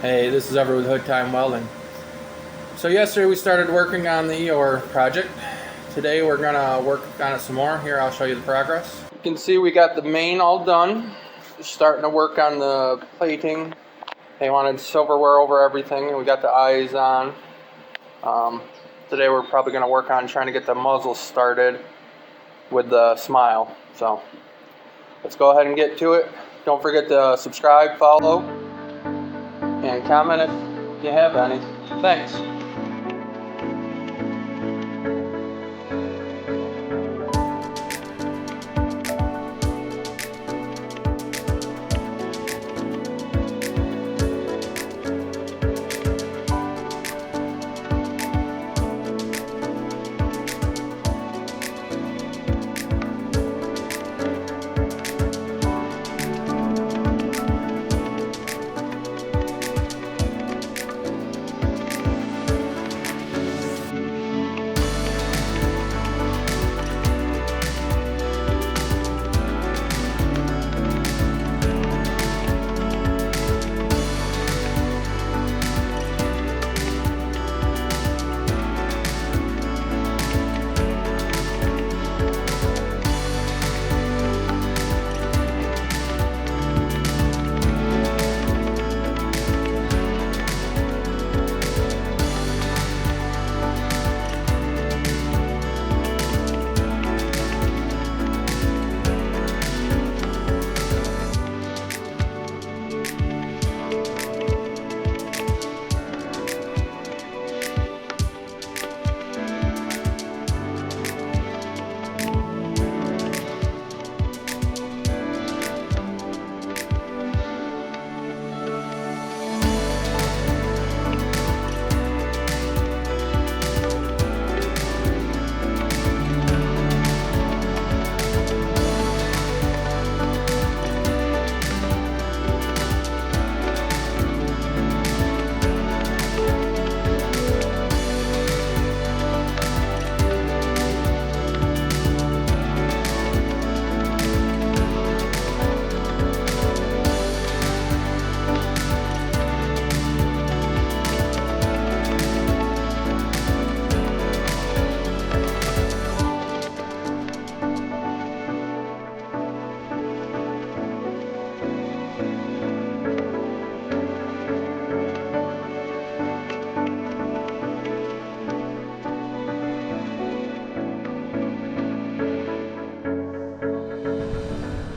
Hey, this is Ever with Hood Time Welding. So yesterday we started working on the Eeyore project. Today we're gonna work on it some more. Here, I'll show you the progress. You can see we got the main all done. Just starting to work on the plating. They wanted silverware over everything, and we got the eyes on. Today we're probably gonna work on trying to get the muzzle started with the smile. So let's go ahead and get to it. Don't forget to subscribe, follow, and comment if you have any. Thanks.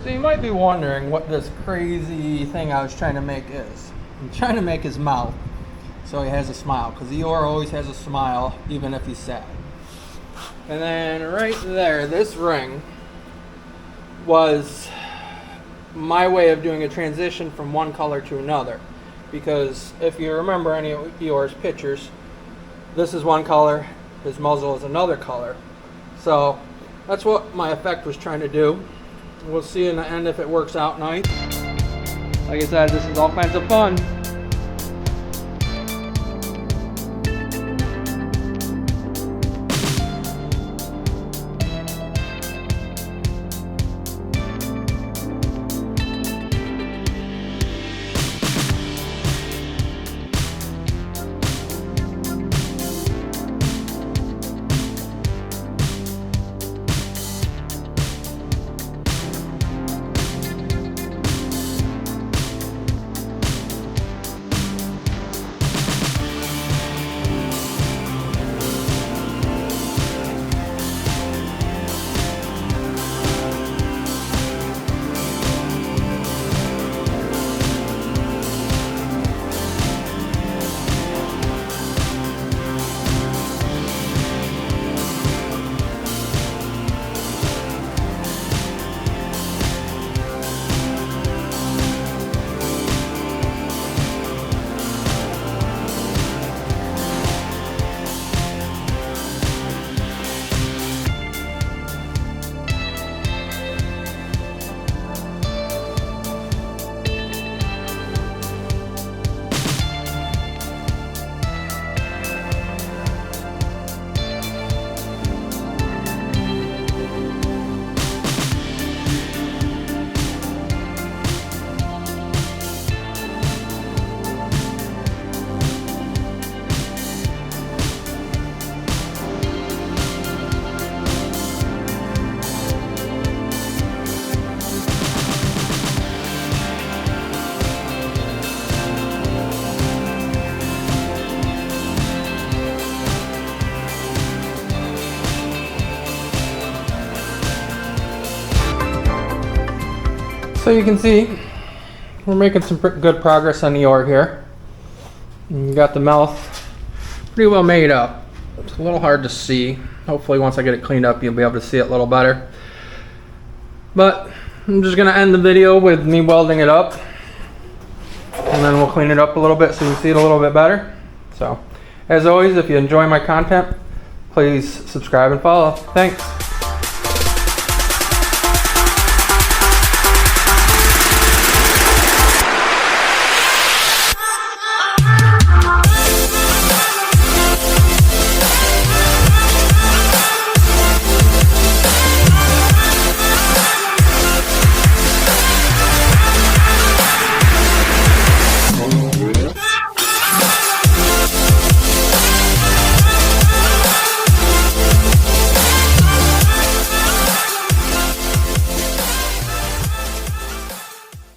So you might be wondering what this crazy thing I was trying to make is. I'm trying to make his mouth so he has a smile, because Eeyore always has a smile even if he's sad. And then right there, this ring was my way of doing a transition from one color to another. Because if you remember any of Eeyore's pictures, this is one color, his muzzle is another color. So that's what my effect was trying to do. We'll see in the end if it works out nice. Like I said, this is all kinds of fun. So you can see we're making some good progress on the Eeyore here. And you got the mouth pretty well made up. It's a little hard to see. Hopefully once I get it cleaned up you'll be able to see it a little better. But I'm just going to end the video with me welding it up. And then we'll clean it up a little bit so you can see it a little bit better. So as always, if you enjoy my content, please subscribe and follow. Thanks.